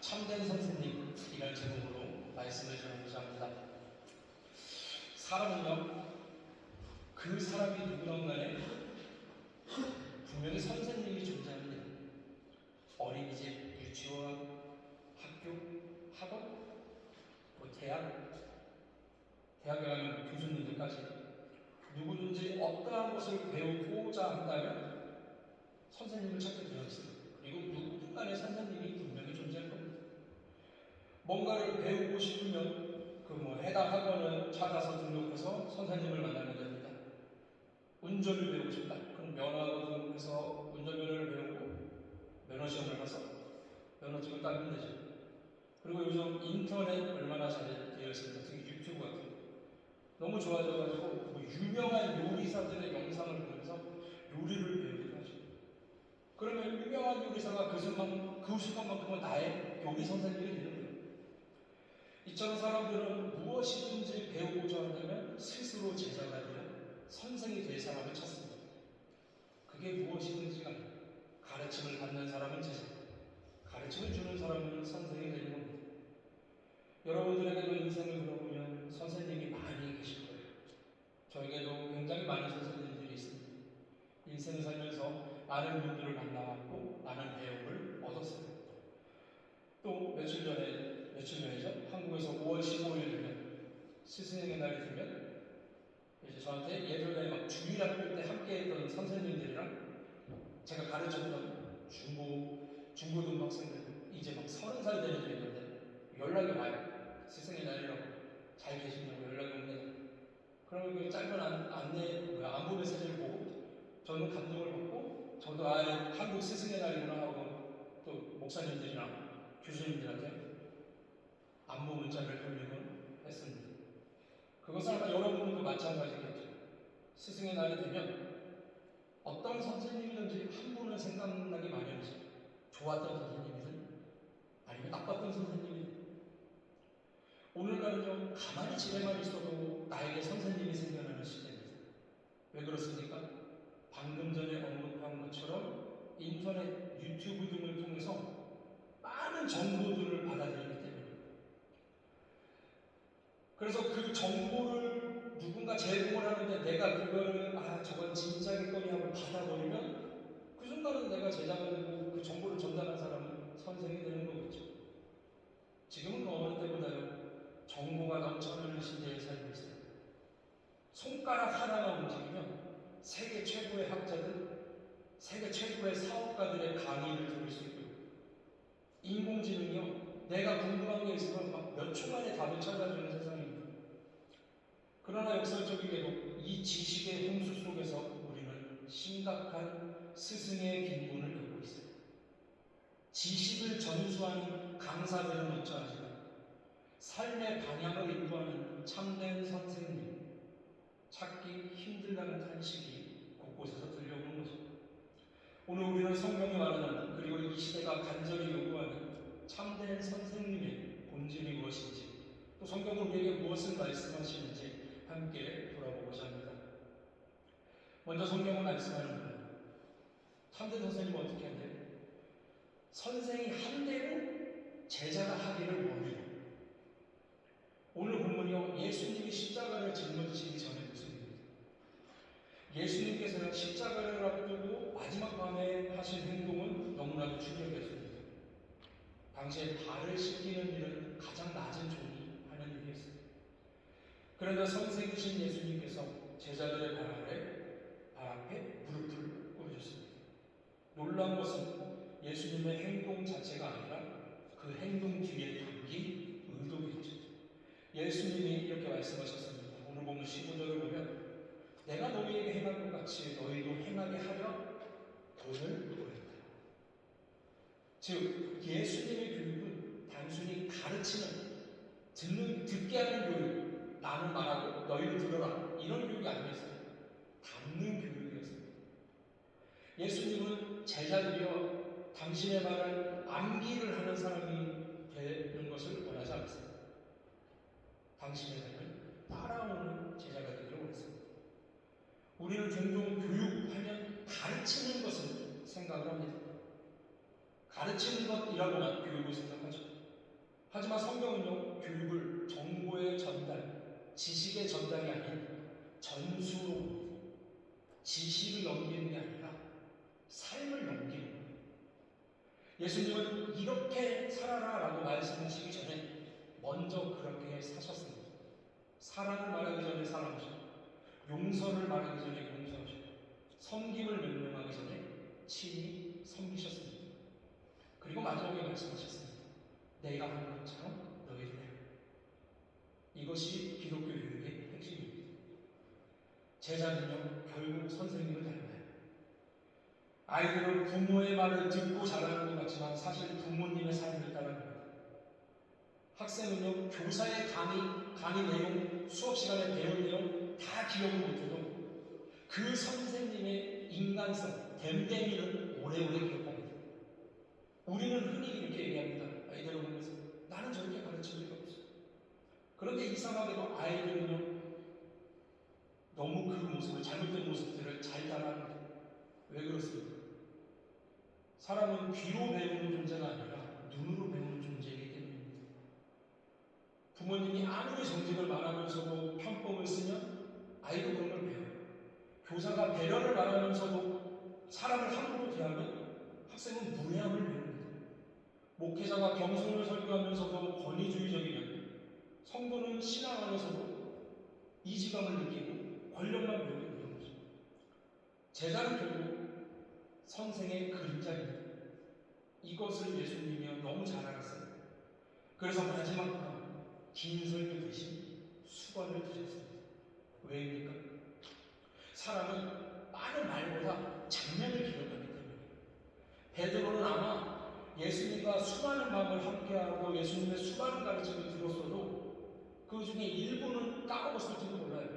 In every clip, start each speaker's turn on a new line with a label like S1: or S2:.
S1: 참된 선생님이라는 제목으로 말씀을 전하고자 합니다. 사람은요, 그 사람이 누구든 간에 분명히 선생님이 존재합니다. 어린이집, 유치원, 학교, 학원, 대학에 가면 교수님들까지 누구든지 어떠한 것을 배우고자 한다면 선생님을 찾게 되어 있습니다. 그리고 누구든 간에 선생님이 분명히 존재할 겁니다. 뭔가를 배우고 싶으면 해당 학원을 찾아서 등록해서 선생님을 만나면 됩니다. 운전을 배우고 싶다. 그럼 면허학원 등록해서 운전면허를 배우고 면허시험을 봐서 면허증을 따면 되죠. 그리고 요즘 인터넷 얼마나 잘 되어 있습니다. 특히 유튜브 같은 거. 너무 좋아져가지고 유명한 요리사들의 영상을 보면서 요리를 배우기도 하죠. 그러면 유명한 요리사가 그 순간만큼은 나의 요리 선생님이 되는 거예요. 이처럼 사람들은 무엇이든지 배우고자 한다면 스스로 제자가 되어 선생이 될 사람을 찾습니다. 그게 무엇이든지가 가르침을 받는 사람은 제자, 가르침을 주는 사람은 선생이 되는 겁니다. 여러분들에게도 인생을 들어보면 선생님이 많이 계실 거예요. 저에게도 굉장히 많은 선생님들이 있습니다. 인생을 살면서 많은 분들을 만나고 많은 배움을 얻었어요. 또 며칠 전이죠. 한국에서 5월 15일 되면 스승의 날이 되면 이제 저한테 예전에 막 주일학교 때 함께 했던 선생님들이랑 제가 가르쳤던 중고등 학생들 이제 막 30살 되는 애 있는데 연락이 와요. 스승의 날이라고 잘 계시냐고 연락이 옵니다. 그러면 그 짧은 안부 메시지를 보고 저는 감동을 받고 저도 한국 스승의 날이구나 하고 또 목사님들이랑 교수님들한테 안부 문자를 돌리곤 했습니다. 그것은 아마 여러분들도 마찬가지겠죠. 스승의 날이 되면 어떤 선생님이든지 한 분은 생각나기 마련이죠. 좋았던 선생님이든 아니면 나빴던 선생님이든 오늘날은요, 가만히 집에만 있어도 나에게 선생님이 생겨나는 시대입니다. 왜 그렇습니까? 방금 전에 언급한 것처럼 인터넷, 유튜브 등을 통해서 많은 정보들을 받아들이기 때문입니다. 그래서 그 정보를 누군가 제공을 하는데 내가 그거를 저건 진짜겠거니 하고 받아버리면 그 순간은 내가 제자가 되고 그 정보를 전달한 사람은 선생이 되는 거겠죠. 지금은 그 어느 때보다요 정보가 넘쳐나는 시대에 살고 있어요. 손가락 하나가 움직이면 세계 최고의 학자들, 세계 최고의 사업가들의 강의를 들을 수 있고요. 인공지능이요 내가 궁금한 게 있으면 막 몇 초 만에 답을 찾아주는 세상입니다. 그러나 역설적이게도 이 지식의 홍수 속에서 우리는 심각한 스승의 빈곤을 겪고 있어요. 지식을 전수하는 강사들은 넘쳐나지만 삶의 방향을 인도하는 참된 선생님 찾기 힘들다는 탄식이 곳곳에서 들려오는 거죠. 오늘 우리는 성경이 말하는 그리고 이 시대가 간절히 요구하는 참된 선생님의 본질이 무엇인지 또 성경은 우리에게 무엇을 말씀하시는지 함께 돌아보고자 합니다. 먼저 성경은 말씀하는 거예요. 참된 선생님은 어떻게 한대요? 선생이 한 대로 제자가 하기를 원해요. 오늘 본문이요 예수님이 십자가를 짊어지시기 전에 무슨 일입니다. 예수님께서는 십자가를 앞두고 마지막 밤에 하신 행동은 너무나도 충격이었습니다. 당시에 발을 씻기는 일은 가장 낮은 종이 하는 일이었어요. 그런데 선생이신 예수님께서 제자들의 발 앞에 무릎을 꿇으셨습니다. 놀라운 것은 예수님의 행동 자체가 아니라 그 행동 뒤에 담긴 의도겠죠. 예수님이 이렇게 말씀하셨습니다. 오늘 보면 15절을 보면 내가 너희에게 행한 것 같이 너희도 행하게 하려 돈을 보냈다. 즉 예수님의 교육은 단순히 가르치는 듣게 하는 교육, 나는 말하고 너희도 들어라 이런 교육이 아니었어요. 담는 교육이었습니다. 예수님은 제자들이여 당신의 말을 암기를 하는 사람이 되는 것을 원하지 않았습니다. 당신의 삶을 따라오는 제자가 되기를 원했습니다. 우리는 종종 교육하면 가르치는 것을 생각을 합니다. 가르치는 것이라고만 교육을 생각하죠. 하지만 성경은요, 교육을 정보의 전달, 지식의 전달이 아닌 전수로 지식을 넘기는 게 아니라 삶을 넘기는 거예요. 예수님은 이렇게 살아라라고 말씀하시기 전에 먼저 그렇게 사셨습니다. 사랑을 말하기 전에 사랑하시고, 용서를 말하기 전에 용서하시고, 섬김을 명령하기 전에 친히 섬기셨습니다. 그리고 마지막에 말씀하셨습니다. 내가 한 것처럼 너희도 해라. 이것이 기독교 교육의 핵심입니다. 제자는요, 결국 선생님을 닮아요. 아이들은 부모의 말을 듣고 자라는 것 같지만 사실 부모님의 삶을 따라갑니다. 학생은요, 교사의 강의 내용, 수업 시간에 배운 내용 다 기억을 못해도 그 선생님의 인간성, 댐댐이는 오래오래 기억합니다. 우리는 흔히 이렇게 얘기합니다. 아이들을 보면서 나는 저렇게 가르친 적이 없어. 그런데 이상하게도 아이들은요, 너무 그 모습을, 잘못된 모습들을 잘 따라합니다. 왜 그렇습니까? 사람은 귀로 배우는 존재가 아니라 눈으로 배우는 존재이기 때문입니다. 부모님이 아무리 정직을 말하면서도 편법을 쓰면 아이도 그런 걸 배워요. 교사가 배려를 말하면서도 사람을 함부로 대하면 학생은 무례함을 배웁니다. 목회자가 겸손을 설교하면서도 권위주의적이면 성도는 신앙 안에서도 이지감을 느끼고 권력만 배우게 되는 거죠. 제자는 결국 선생의 그림자입니다. 이것을 예수님이 너무 잘 알았어요. 그래서 마지막 긴 설교 대신 수건을 드렸습니다. 왜입니까? 사람은 많은 말보다 장면을 기억하기 때문에. 베드로는 아마 예수님과 수많은 밤을 함께하고 예수님의 수많은 가르침을 들었어도 그 중에 일부는 까먹었을지도 몰라요.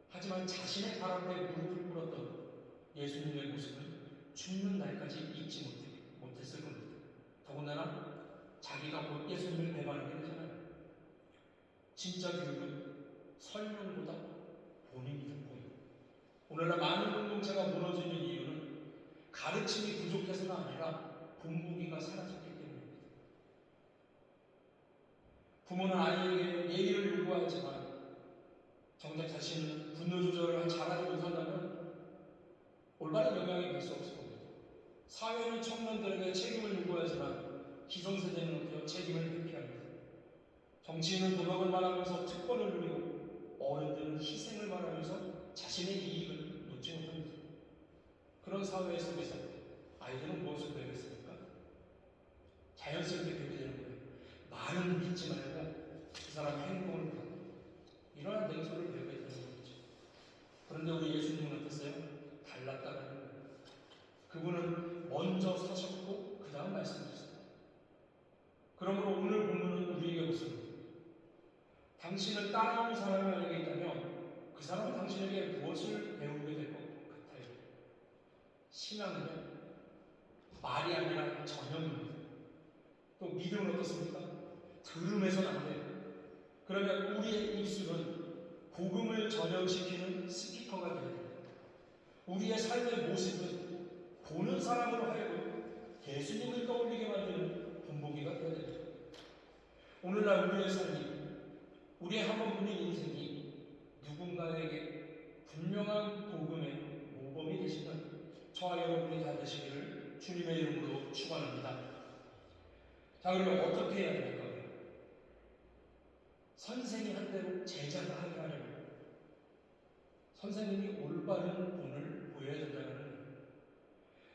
S1: 하지만 자신의 발 앞에 무릎을 꿇었던 예수님의 모습은 죽는 날까지 잊지 못했을 겁니다. 더군다나 자기가 곧 예수님을 배반하게 되잖아요. 진짜 교육은 설명보다 본인이 보여요. 오늘날 많은 공동체가 무너지는 이유는 가르침이 부족해서가 아니라 본보기가 사라졌기 때문입니다. 부모는 아이에게 예의를 요구하지만 정작 자신은 분노 조절을 잘하지 못한다면 올바른 영향이 될 수 없을 겁니다. 사회는 청년들에게 책임을 요구하지만 기성세대는 어때요? 책임을 회피합니다. 정치인은 도덕을 말하면서 특권을 누리고 어른들은 희생을 말하면서 자신의 이익을 놓지 못합니다. 그런 사회 속에서 아이들은 무엇을 배우겠습니까? 자연스럽게 배우게 되는 거예요. 말은 믿지 말고 그 사람 행동을 보고 이러한 냉소를 배우게 되는 거죠. 그런데 우리 예수님은 어땠어요? 달랐다는 거예요. 그분은 먼저 사셨고 그 다음 말씀하셨어요. 그러므로 오늘 본문은 우리에게 묻습니다. 당신을 따라오는 사람을 알게 있다면 그 사람은 당신에게 무엇을 배우게 될 것 같아요? 신앙은요, 말이 아니라 전형입니다. 또 믿음은 어떻습니까? 들음에서 안 돼요. 그러면 우리의 입술은 복음을 전염시키는 스피커가 되어야 됩니다. 우리의 삶의 모습은 보는 사람으로 하여금 예수님을 떠올리게 만드는 본보기가 되어야 됩니다. 오늘날 우리의 삶이, 우리의 한 번뿐인 인생이 누군가에게 분명한 복음의 모범이 되시는 저와 여러분이 다 되시기를 주님의 이름으로 축원합니다. 자, 그러면 어떻게 해야 됩니까? 선생이 한 대로 제자가 하게 하려면 선생님이 올바른 본을 보여야 된다는 거예요.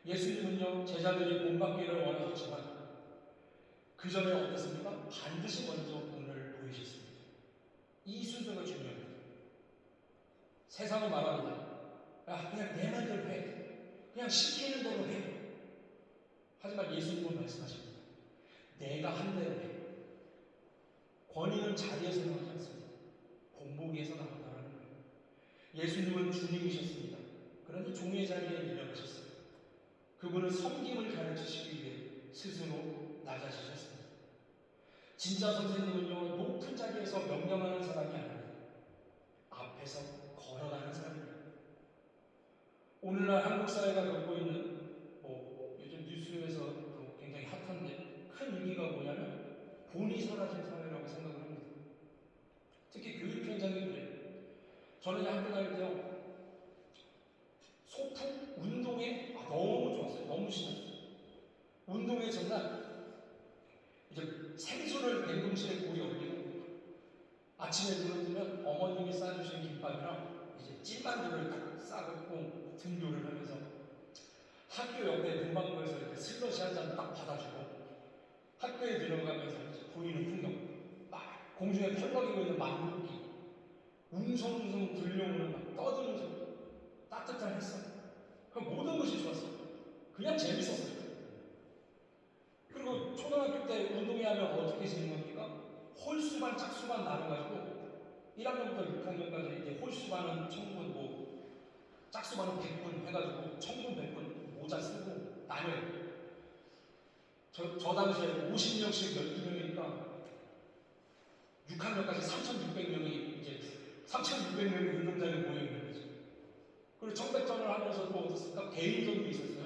S1: 예수님은요, 제자들이 본받기를 원하셨지만 그 전에 어땠습니까? 반드시 먼저 본을 보이셨습니다. 이 순서가 중요합니다. 세상은 말합니다. 야, 그냥 내 말대로 해. 그냥 시키는 대로 해. 하지만 예수님은 말씀하십니다. 내가 한 대로 해. 권위는 자리에서 나오지 않습니다. 본보기에서 나온다는 거예요. 예수님은 주님이셨습니다. 그런데 종의 자리에 내려가셨어요. 그분은 섬김을 가르치시기 위해 스스로 낮아지셨습니다. 진짜 선생님은요, 높은 자리에서 명령하는 사람이 아닙니다. 앞에서 걸어가는 사람입니다. 오늘날 한국 사회가 겪고 있는 요즘 뉴스에서 굉장히 핫한데 큰 위기가 뭐냐면 본의 저는 학교 다닐 때요, 소풍 운동회 너무 좋았어요. 너무 신났어요. 운동회 전날 이제 생수를 냉동실에 고이 얼리고 아침에 눈을 뜨면 어머님이 싸주신 김밥이랑 이제 찐만두를 딱 싸갖고 등교를 하면서 학교 옆에 문방구에서 이렇게 슬러시 한 잔 딱 받아주고 학교에 들어가면서 보이는 풍경, 막 공중에 펄럭이고 있는 만국이 웅성웅성 들려오는 막 떠드는 따뜻한 햇살, 그 모든 것이 좋았어요. 그냥 재밌었어요. 그리고 초등학교 때 운동회 하면 어떻게 지는 겁니까? 홀수반, 짝수반 나눠가지고 1학년부터 6학년까지 이제 홀수반은 청군, 짝수반은 100분 해가지고 청군 100분 모자 쓰고 나눠요. 저 당시에 50명씩 12명이니까 6학년까지 3,600명이 이제 3,600명이 운동장에 모여 있는 거죠. 그리고 청백전을 하면서 또 어떻습니까? 개인전도 있었어요.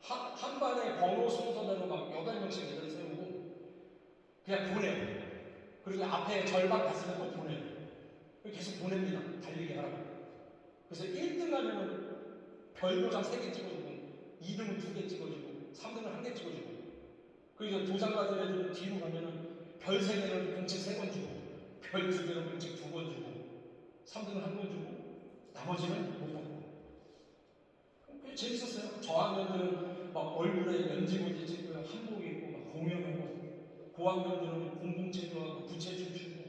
S1: 한 반에 번호 순서대로 막 8명씩 애들 세우고 그냥 보내요. 그리고 앞에 절반 갔으면 또 보내요. 계속 보냅니다. 달리기 하라고. 그래서 1등 하면은 별도장 3개 찍어주고 2등은 2개 찍어주고 3등은 1개 찍어주고 그리고 도장 받은 애들은 뒤로 가면은 별 3개는 공책 3번 주고 별 2개는 공책 2번 주고 3등은 1번 주고 나머지는 못 받고. 그게 재밌었어요. 저학년들은 막 얼굴에 연지고지 찍고 한복 입고 막 공연하고, 고학년들은 공공체조하고 부채춤 추고,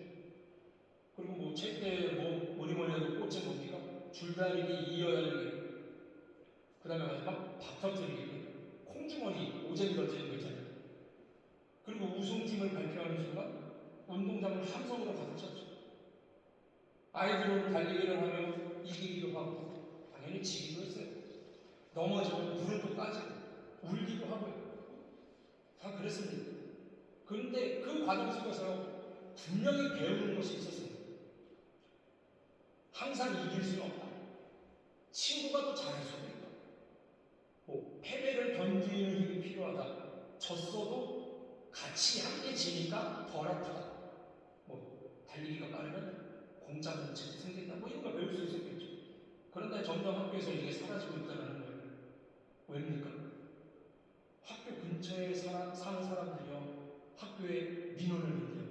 S1: 그리고 책대에 뭐니 해도 꽃이 뭡니까? 줄다리기, 이어달리기, 그 다음에 마지막 밥 터뜨리기, 콩주머니, 오재미 던지는 거 있잖아요. 그리고 우승팀을 발표하는 순간 운동장을 함성으로 가득 찼죠. 아이들은 달리기를 하면 이기기도 하고 당연히 지기도 했어요. 넘어지면 무릎도 까지고 울기도 하고요. 다 그랬습니다. 그런데 그 과정 속에서 분명히 배우는 것이 있었어요. 항상 이길 수는 없다. 친구가 더 잘할 수도 있다. 패배를 견디는 힘이 필요하다. 졌어도 같이 함께 지니까 덜 아프다. 달리기가 빠르면 공짜 문책이 생긴다. 이런 걸 배울 수 있었겠죠. 그런데 점점 학교에서 이게 사라지고 있다는 거예요. 왜입니까? 학교 근처에 사는 사람들이요, 학교에 민원을 낸대요.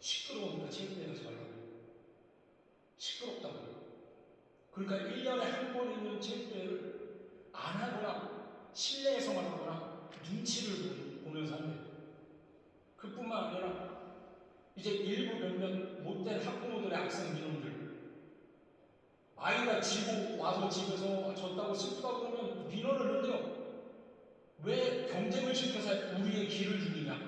S1: 시끄러우니까 체육대회 가지 말라고. 시끄럽다고. 그러니까 1년에 한 번 있는 체육대회를 안 하거나 실내에서만 하거나 눈치를 보면서 한대요. 그뿐만 아니라 이제 일부 몇몇 못된 학부모들의 악성 민원들, 아이가 지고 와서 집에서 졌다고 슬프다고 그러면 민원을 넣네요. 왜 경쟁을 시켜서 우리의 길을 죽이냐.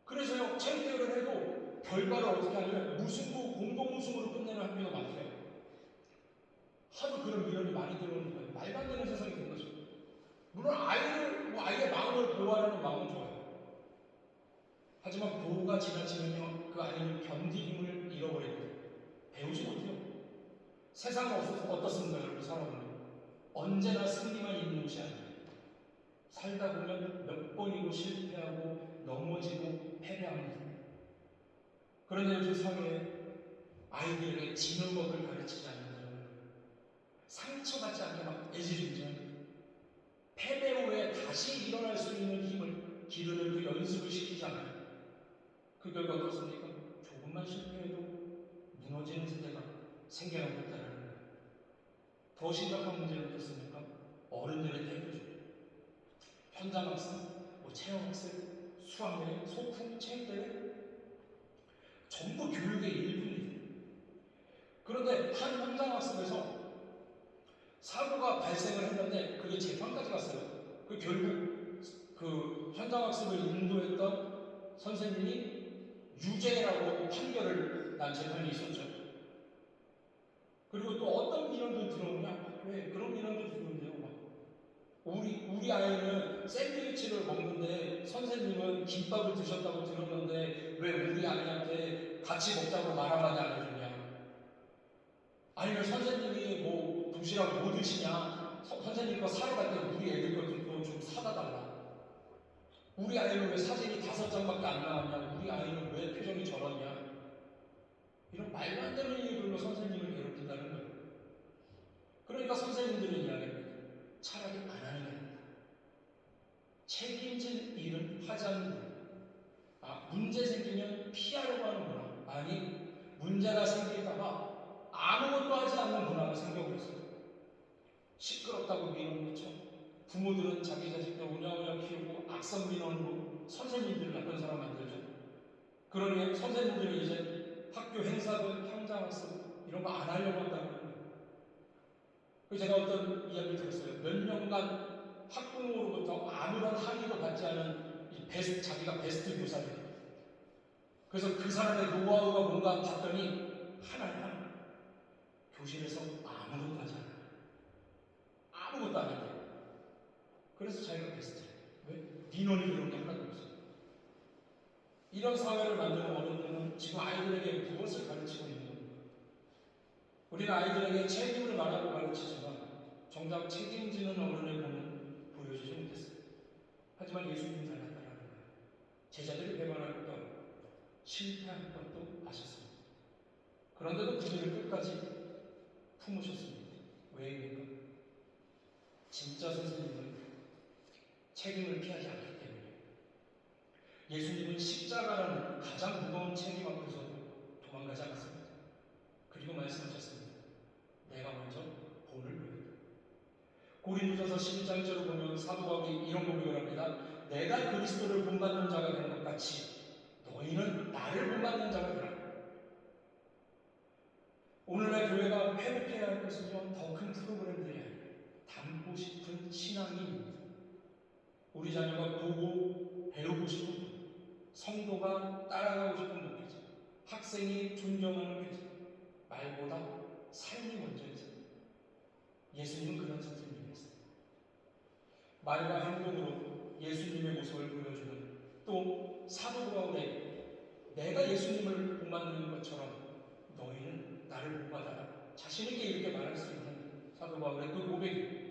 S1: 그래서요, 체육대회를 해도 결과를 어떻게 하냐면 무승부, 공동 우승으로 끝내는 학교가 많대요. 하도 그런 민원이 많이 들어오니까 말도 안 되는 세상이 된 거죠. 물론 아이의 마음을 보호하려는 마음은 좋아요. 하지만 보호가 지나치면요, 그 아이는 견디힘을 잃어버립니다. 배우지 못해요. 세상은 어떻습니까, 여러분? 살아보면 언제나 승리만 있는 것이 아니에요. 살다 보면 몇 번이고 실패하고 넘어지고 패배합니다. 그런데 요즘 사회에 아이들에게 지는 법을 가르치지 않는 거예요. 상처받지 않게 막 애지중지하는, 패배 후에 다시 일어날 수 있는 힘을 기르는 그 연습을 시키지 않아요. 그 결과 어떻습니까? 조금만 실패해도 무너지는 세대가 생겨나고 있다는 거예요. 더 심각한 문제는 어떻습니까? 어른들의 태도죠. 현장학습, 체험학습, 수학여행, 소풍, 체육대회, 전부 교육의 일부입니다. 그런데 한 현장학습에서 사고가 발생을 했는데 그게 재판까지 갔어요. 결국 그 현장학습을 인도했던 선생님이 유죄라고 판결을 난 재판이 있었죠. 그리고 또 어떤 민원도 들어오냐? 왜 그런 민원도 들어오는데요. 우리 아이는 샌드위치를 먹는데 선생님은 김밥을 드셨다고 들었는데 왜 우리 아이한테 같이 먹자고 말 한마디 안 해줬냐? 아니면 선생님이 도시락 뭐 드시냐? 선생님 거 사러 갈 때 우리 애들 거 좀 사다 달라. 우리 아이는 왜 사진이 5장밖에 안 나왔냐? 우리 아이는 왜 표정이 저러냐? 이런 말도 안 되는 이유로 선생님을 괴롭힌다는 거예요. 그러니까 선생님들은 이야기합니다. 차라리 안 하는 게 낫다. 책임질 일은 하지 않는 거예요. 문제 생기면 피하려고 하는 문화. 아니, 문제가 생길까봐 아무것도 하지 않는 문화가 생겨버렸어요. 시끄럽다고 밀어놓죠. 부모들은 자기 자식들 오냐오냐 키우고 악성 민원으로 선생님들을 나쁜 사람 만들죠. 그러니 선생님들은 이제 학교 행사들, 현장학습 이런 거 안 하려고 한다는 거예요. 제가 어떤 이야기를 들었어요. 몇 년간 학부모로부터 아무런 항의도 받지 않은 자기가 베스트 교사예요. 그래서 그 사람의 노하우가 뭔가 봤더니 하나하나 교실에서 아무것도 하지 않아요. 아무것도 안 해요. 그래서 자기가 베스트예요. 왜? 민원이 그런 게 하나도 없어요. 이런 사회를 만드는 어른들은 지금 아이들에게 무엇을 가르치고 있는 겁니까? 우리는 아이들에게 책임을 말하고 가르치지만 정작 책임지는 어른의 본은 보여주지 못했어요. 하지만 예수님은 달랐다는 거예요. 제자들이 배반할 것도 아니고 실패할 것도 아셨습니다. 그런데도 그들을 끝까지 품으셨습니다. 왜입니까? 진짜 선생님은 책임을 피하지 않기 때문에 예수님은 십자가라는 가장 무거운 책임 앞에서 도망가지 않았습니다. 그리고 말씀하셨습니다. 내가 먼저 본을 보였다. 고린도전서 12장절을 보면 사도 바울이 이런 고백을 합니다. 내가 그리스도를 본받는 자가 되는 것 같이 너희는 나를 본받는 자가 되라. 오늘날 교회가 회복해야 할 것은요, 더 큰 프로그램들이 아니에요. 담고 싶은 신앙이 우리 자녀가 보고 배우고 싶은 분, 성도가 따라가고 싶은 분이죠. 학생이 존경하는 교사, 말보다 삶이 먼저 있어요. 예수님은 그런 선생님이었어요. 말과 행동으로 예수님의 모습을 보여주는 또 사도 바울의 내가 예수님을 본받는 것처럼 너희는 나를 본받아라. 자신있게 이렇게 말할 수 있는 사도 바울의 그 고백이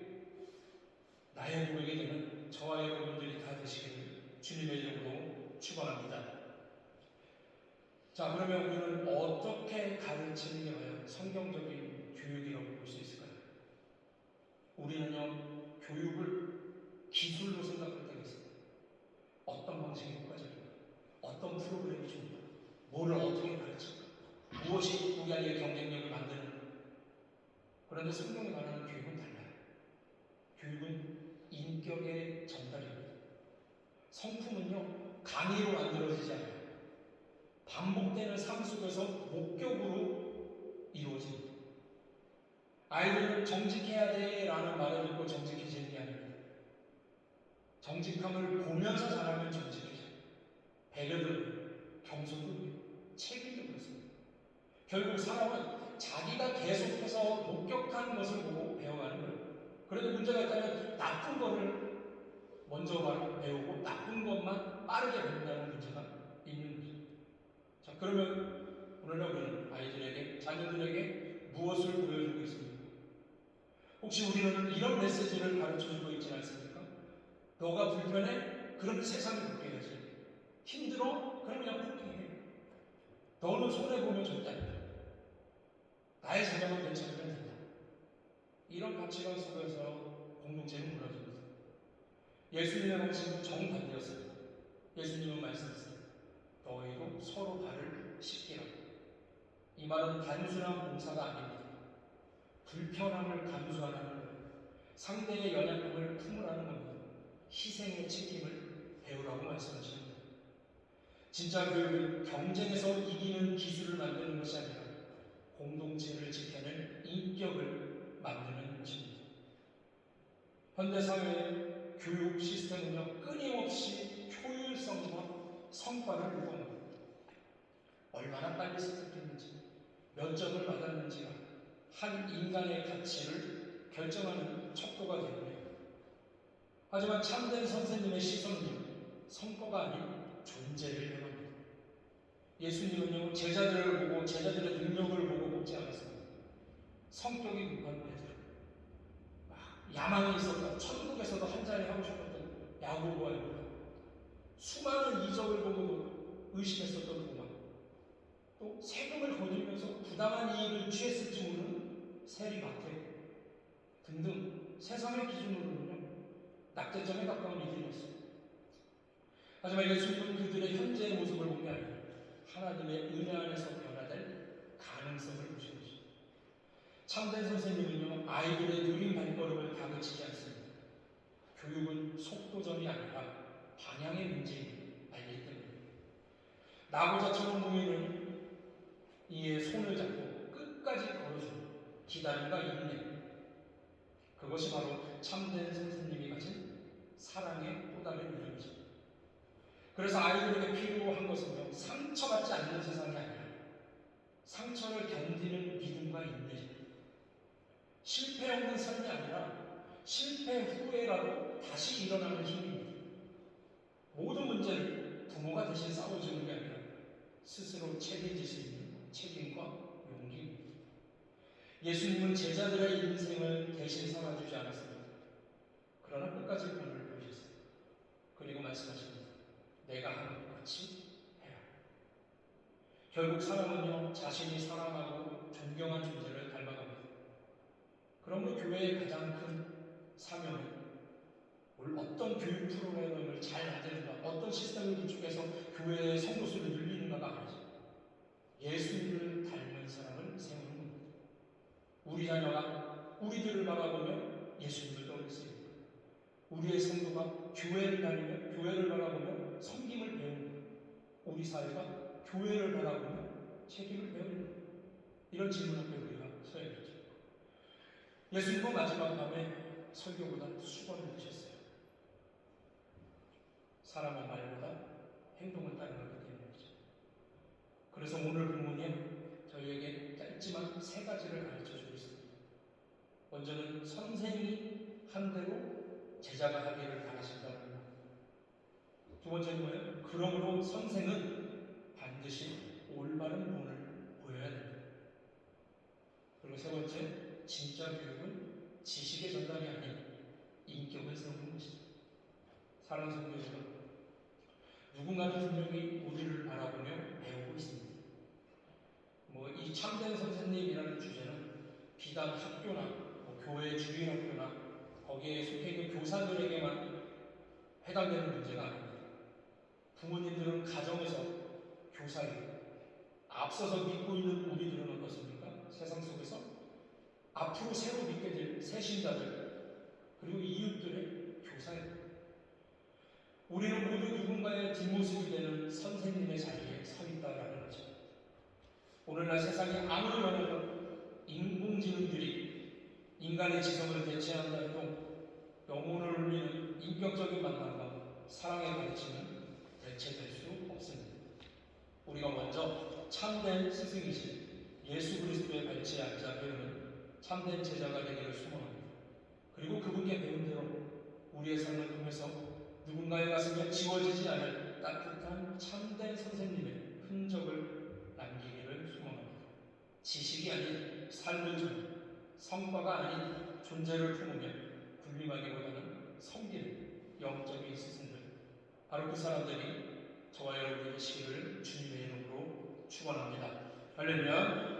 S1: 나의 고백이 되는 저와 여러분들이 다 되시기를 주님의 이름으로 축원합니다. 자, 그러면 우리는 어떻게 가르치는 게 과연 성경적인 교육이라고 볼 수 있을까요? 우리는요, 교육을 기술로 생각할 때가 있습니다. 어떤 방식이 효과적인가? 어떤 프로그램이 좋은가? 뭐를 어떻게 가르칠까? 무엇이 우리 아이의 경쟁력을 만드는가? 그런데 성경에 말하는 교육은 달라요. 교육은 인격의 전달입니다. 성품은요, 강의로 만들어지지 않아요. 반복되는 삶 속에서 목격으로 이루어집니다. 아이들은 정직해야 돼 라는 말을 듣고 정직해지는 게 아닙니다. 정직함을 보면서 자라면 정직해져요. 배려도 겸손도 책임도 그렇습니다. 결국 사람은 자기가 계속해서 목격한 것을 보고 배워가는 거예요. 그래도 문제가 있다면 나쁜 거를 먼저 배우고 나쁜 것만 빠르게 배운다는 문제가 있는 거죠. 자, 그러면 오늘날 우리는 아이들에게, 자녀들에게 무엇을 보여주고 있습니까? 혹시 우리는 이런 메시지를 가르쳐주고 있지 않습니까? 너가 불편해? 그럼 세상이 바뀌어야지. 힘들어? 그럼 그냥 포기해. 너는 손해보면 절대 안 돼. 나의 자녀가 괜찮으면 된다. 이런 가치관 속에서 공동체는 무너집니다. 예수님의 방식은 정반대였습니다. 예수님은 말씀하셨습니다. 너희도 서로 발을 씻기라. 이 말은 단순한 봉사가 아닙니다. 불편함을 감수하는 거예요. 상대의 연약함을 품으라는 겁니다. 희생의 책임을 배우라고 말씀하십니다. 진짜 교육은 경쟁에서 이기는 기술을 만드는 것이 아니라 공동체를 지켜낼 인격을 만드는 것입니다. 현대사회의 교육 시스템은요, 끊임없이 효율성과 성과를 요구합니다. 얼마나 빨리 습득했는지, 몇 점을 받았는지가 한 인간의 가치를 결정하는 척도가 되고요. 하지만 참된 선생님의 시선은 성과가 아닌 존재를 향합니다. 예수님은요, 제자들을 보고 제자들의 능력을 보고 뽑지 않았습니다. 성격이 급한 베드로, 야망이 있었던, 천국에서도 한자리 하고 싶었던 야고보와 요한, 수많은 이적을 보고도 의심했었던 도마, 또 또 세금을 거두면서 부당한 이익을 취했을지 모르는 세리마태 등등 세상의 기준으로는요 낙제점에 가까운 이들이었어요. 하지만 예수님은 그들의 현재의 모습을 본 게 아니라 하나님의 은혜 안에서 변화될 가능성을 보신 것입니다. 참된 선생님은요 아이들의 느린 발걸음을 다그치지 않습니다. 교육은 속도전이 아니라 방향의 문제임을 알기 때문입니다. 나고자처럼 보이는 이의 손을 잡고 끝까지 걸어주는 기다림과 인내, 그것이 바로 참된 선생님이 가진 사랑의 또 다른 이름이죠. 그래서 아이들에게 필요한 것은요 상처받지 않는 세상이 아니라 상처를 견디는 믿음과 인내죠. 실패 없는 삶이 아니라 실패 후에라도 다시 일어나는 힘입니다. 모든 문제를 부모가 대신 싸워주는 게 아니라 스스로 책임질 수 있는 책임과 용기입니다. 예수님은 제자들의 인생을 대신 살아주지 않았습니다. 그러나 끝까지 본을 보이셨어요. 그리고 말씀하십니다. 내가 하는 것 같이 해라. 결국 사람은요 자신이 사랑하고 존경한 존재를 닮아갑니다. 그러므로 교회의 가장 큰 사명은 어떤 교육 프로그램을 잘 만드는가, 어떤 시스템을 구축해서 교회의 성도 수를 늘리는가가 아니죠. 예수님을 닮은 사람을 세우는 겁니다. 우리 자녀가 우리들을 바라보며 예수님을 떠올릴 수 있고, 우리의 성도가 교회를 다니며 교회를 바라보며 섬김을 배우는 것, 우리 사회가 교회를 바라보며 책임을 배우는 것, 이런 질문 앞에 우리가 서야겠죠. 예수님은 마지막 밤에 설교보다 수건을 드셨어요. 사람의 말보다 행동을 따르는 때문이죠. 그래서 오늘 본문이 저희에게 짧지만 세 가지를 가르쳐주고 있습니다. 먼저는 선생이 한 대로 제자가 하기를 바라신다는 것. 두 번째는 뭐예요? 그러므로 선생은 반드시 올바른 본을 보여야 됩니다. 그리고 세 번째, 진짜 교육은 지식의 전달이 아닌 인격을 세우는 것이다. 사랑하는 성도 여러분, 누군가는 분명히 우리를 바라보며 배우고 있습니다. 이 참된 선생님이라는 주제는 비단 학교나 교회 주일 학교나 거기에 속해 있는 교사들에게만 해당되는 문제가 아닙니다. 부모님들은 가정에서 교사이고 앞서서 믿고 있는 우리들은 어떻습니까? 세상 속에서 앞으로 새로 믿게 될 새신자들 그리고 이웃들의 교사입니다. 우리는 모두 누군가의 뒷모습이 되는 선생님의 자리에 서 있다라는 거죠. 오늘날 세상이 아무리 변해도 인공지능들이 인간의 지성을 대체한다 해도 영혼을 울리는 인격적인 만남과 사랑의 가르침은 대체될 수 없습니다. 우리가 먼저 참된 스승이신 예수 그리스도의 발치에 앉아 배우는 참된 제자가 되기를 소망합니다. 그리고 그분께 배운 대로 우리의 삶을 통해서 누군가의 가슴에 지워지지 않을 따뜻한 참된 선생님의 흔적을 남기기를 소망합니다. 지식이 아닌 삶을 주는, 성과가 아닌 존재를 품으며 군림하기보다는 섬기는 영적인 스승들, 바로 그 사람들이 저와 여러분의 시기를 주님의 이름으로 축원합니다. 할렐루야.